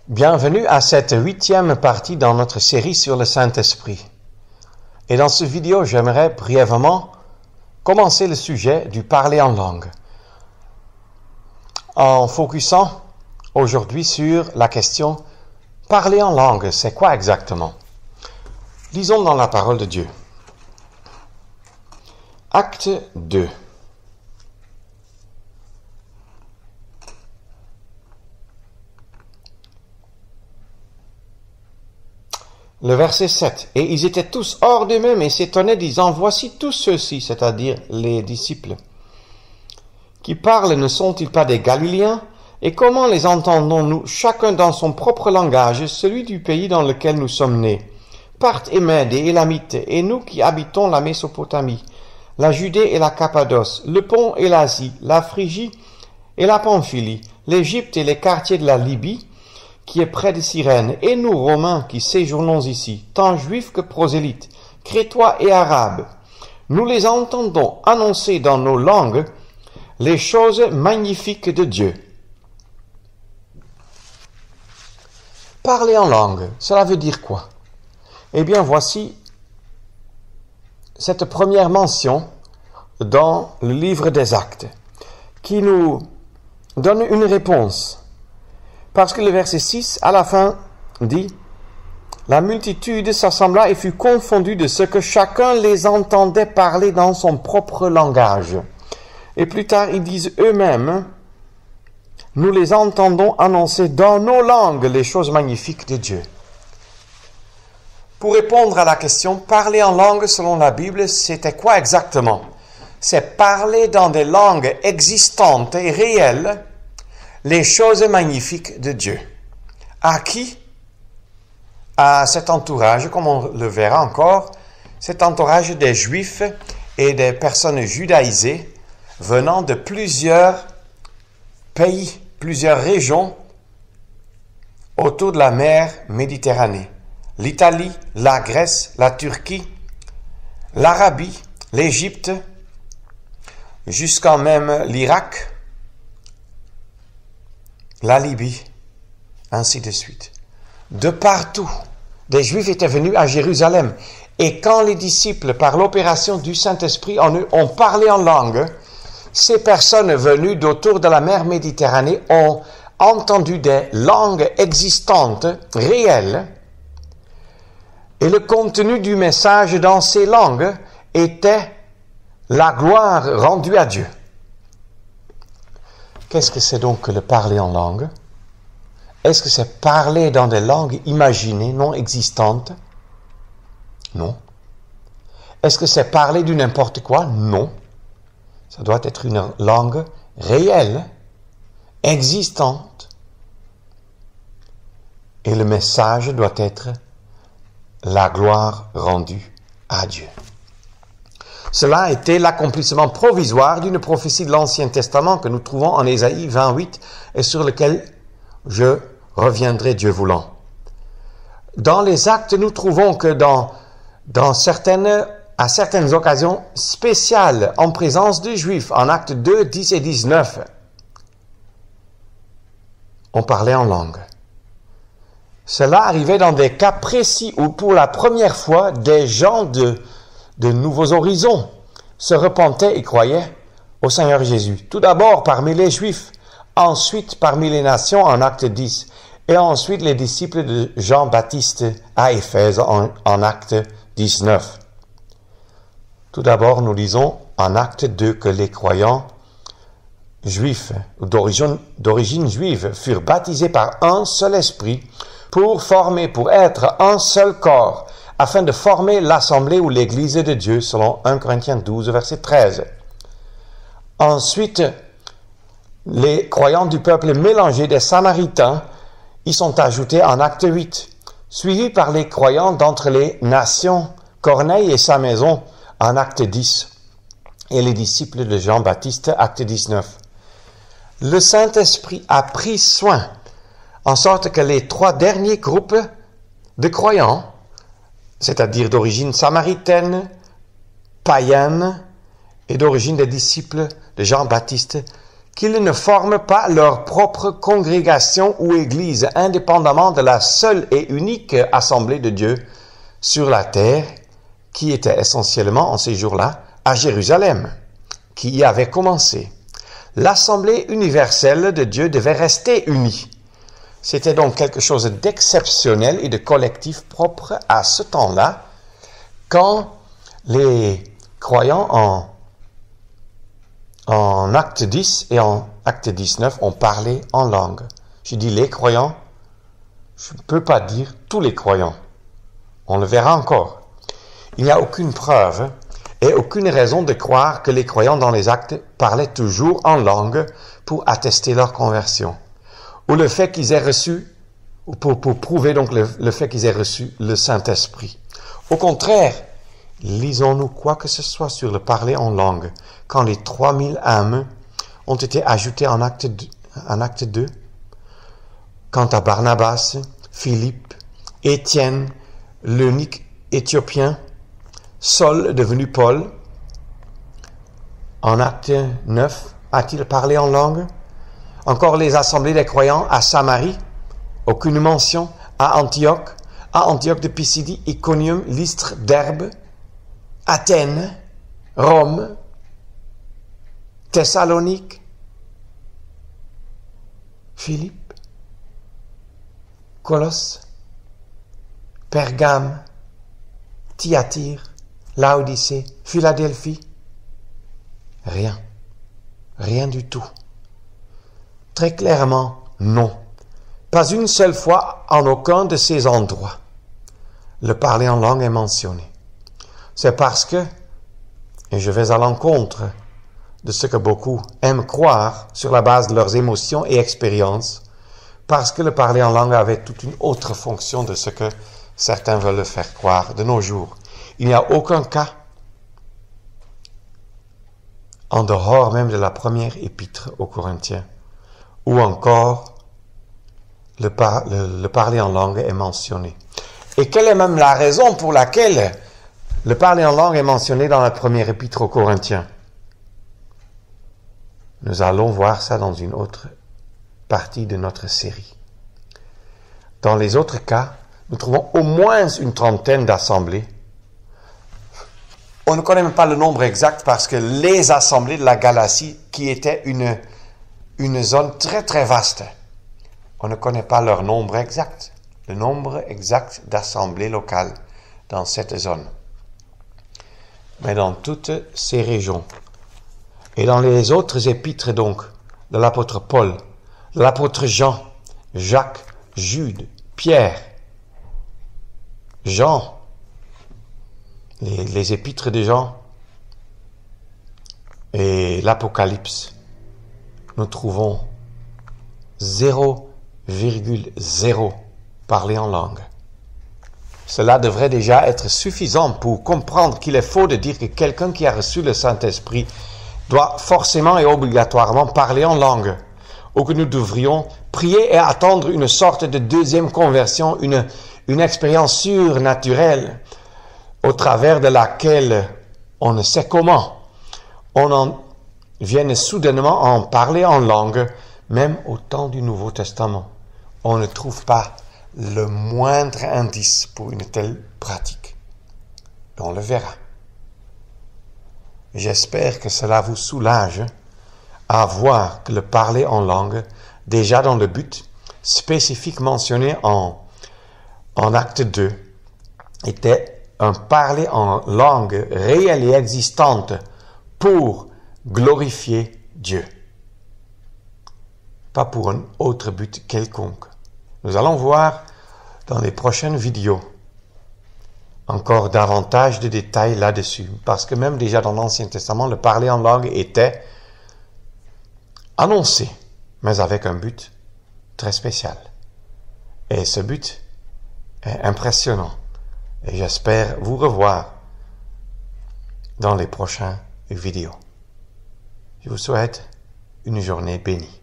Bienvenue à cette 8e partie dans notre série sur le Saint-Esprit. Et dans cette vidéo, j'aimerais brièvement commencer le sujet du parler en langue, en focusant aujourd'hui sur la question « Parler en langue, c'est quoi exactement ?» Lisons dans la parole de Dieu. Acte 2. Le verset 7. « Et ils étaient tous hors d'eux-mêmes et s'étonnaient, disant, voici tous ceux-ci, c'est-à-dire les disciples, qui parlent, ne sont-ils pas des Galiléens? Et comment les entendons-nous, chacun dans son propre langage, celui du pays dans lequel nous sommes nés? Parthes et Mèdes et Élamites, et nous qui habitons la Mésopotamie, la Judée et la Cappadoce, le Pont et l'Asie, la Phrygie et la Pamphylie, l'Égypte et les quartiers de la Libye, qui est près de Cyrène, et nous, Romains, qui séjournons ici, tant juifs que prosélytes, crétois et arabes, nous les entendons annoncer dans nos langues les choses magnifiques de Dieu. » Parler en langue, cela veut dire quoi? Eh bien, voici cette première mention dans le livre des Actes, qui nous donne une réponse. Parce que le verset 6, à la fin, dit « La multitude s'assembla et fut confondue de ce que chacun les entendait parler dans son propre langage. » Et plus tard, ils disent eux-mêmes « Nous les entendons annoncer dans nos langues les choses magnifiques de Dieu. » Pour répondre à la question « Parler en langue selon la Bible, c'était quoi exactement ?» C'est parler dans des langues existantes et réelles les choses magnifiques de Dieu. À qui? À cet entourage, comme on le verra encore, cet entourage des Juifs et des personnes judaïsées venant de plusieurs pays, plusieurs régions autour de la mer Méditerranée. L'Italie, la Grèce, la Turquie, l'Arabie, l'Égypte, jusqu'en même l'Irak, la Libye, ainsi de suite. De partout, des Juifs étaient venus à Jérusalem. Et quand les disciples, par l'opération du Saint-Esprit en eux, ont parlé en langue, ces personnes venues d'autour de la mer Méditerranée ont entendu des langues existantes, réelles, et le contenu du message dans ces langues était la gloire rendue à Dieu. Qu'est-ce que c'est donc que le parler en langue? Est-ce que c'est parler dans des langues imaginées, non existantes? Non. Est-ce que c'est parler du n'importe quoi? Non. Ça doit être une langue réelle, existante. Et le message doit être la gloire rendue à Dieu. Cela a été l'accomplissement provisoire d'une prophétie de l'Ancien Testament que nous trouvons en Ésaïe 28 et sur lequel je reviendrai Dieu voulant. Dans les Actes, nous trouvons que à certaines occasions spéciales, en présence des Juifs, en Actes 2, 10 et 19, on parlait en langue. Cela arrivait dans des cas précis où, pour la première fois, des gens de nouveaux horizons se repentaient et croyaient au Seigneur Jésus. Tout d'abord parmi les Juifs, ensuite parmi les nations en Acte 10, et ensuite les disciples de Jean-Baptiste à Éphèse en Acte 19. Tout d'abord, nous lisons en Acte 2 que les croyants juifs d'origine juive furent baptisés par un seul esprit pour être un seul corps, afin de former l'assemblée ou l'église de Dieu, selon 1 Corinthiens 12, verset 13. Ensuite, les croyants du peuple mélangé des Samaritains y sont ajoutés en Acte 8, suivis par les croyants d'entre les nations, Corneille et sa maison, en Acte 10, et les disciples de Jean-Baptiste, Acte 19. Le Saint-Esprit a pris soin, en sorte que les trois derniers groupes de croyants, c'est-à-dire d'origine samaritaine, païenne et d'origine des disciples de Jean-Baptiste, qu'ils ne forment pas leur propre congrégation ou église, indépendamment de la seule et unique assemblée de Dieu sur la terre, qui était essentiellement en ces jours-là à Jérusalem, qui y avait commencé. L'assemblée universelle de Dieu devait rester unie. C'était donc quelque chose d'exceptionnel et de collectif propre à ce temps-là, quand les croyants en acte 10 et en acte 19 ont parlé en langue. Je dis les croyants, je ne peux pas dire tous les croyants. On le verra encore. Il n'y a aucune preuve et aucune raison de croire que les croyants dans les actes parlaient toujours en langue pour attester leur conversion, ou le fait qu'ils aient reçu, ou pour prouver donc le fait qu'ils aient reçu le Saint-Esprit. Au contraire, lisons-nous quoi que ce soit sur le parler en langue, quand les 3000 âmes ont été ajoutées en acte 2, quant à Barnabas, Philippe, Étienne, l'eunuque éthiopien, Saul devenu Paul, en acte 9, a-t-il parlé en langue? Encore les assemblées des croyants à Samarie, aucune mention, à Antioche de Pisidie, Iconium, Lystre, Derbe, Athènes, Rome, Thessalonique, Philippe, Colosse, Pergame, Thyatire, Laodicée, Philadelphie. Rien du tout. Très clairement, non. Pas une seule fois en aucun de ces endroits. Le parler en langue est mentionné. C'est parce que, et je vais à l'encontre de ce que beaucoup aiment croire sur la base de leurs émotions et expériences, parce que le parler en langue avait toute une autre fonction de ce que certains veulent le faire croire de nos jours. Il n'y a aucun cas, en dehors même de la première épître aux Corinthiens, où encore le parler en langue est mentionné. Et quelle est même la raison pour laquelle le parler en langue est mentionné dans la première épître aux Corinthiens? Nous allons voir ça dans une autre partie de notre série. Dans les autres cas, nous trouvons au moins une trentaine d'assemblées. On ne connaît même pas le nombre exact parce que les assemblées de la Galatie, qui était une zone très très vaste, on ne connaît pas leur nombre exact, le nombre exact d'assemblées locales dans cette zone. Mais dans toutes ces régions, et dans les autres épîtres donc, de l'apôtre Paul, de l'apôtre Jean, Jacques, Jude, Pierre, Jean, les épîtres de Jean et l'Apocalypse, nous trouvons 0,0 parler en langue. Cela devrait déjà être suffisant pour comprendre qu'il est faux de dire que quelqu'un qui a reçu le Saint-Esprit doit forcément et obligatoirement parler en langue, ou que nous devrions prier et attendre une sorte de deuxième conversion, une expérience surnaturelle au travers de laquelle on ne sait comment on en vienne soudainement à en parler en langue, même au temps du Nouveau Testament. On ne trouve pas le moindre indice pour une telle pratique. Et on le verra. J'espère que cela vous soulage à voir que le parler en langue, déjà dans le but spécifique mentionné en acte 2, était un parler en langue réelle et existante pour glorifier Dieu. Pas pour un autre but quelconque. Nous allons voir dans les prochaines vidéos encore davantage de détails là-dessus, parce que même déjà dans l'Ancien Testament, le parler en langue était annoncé, mais avec un but très spécial. Et ce but est impressionnant. Et j'espère vous revoir dans les prochaines vidéos. Je vous souhaite une journée bénie.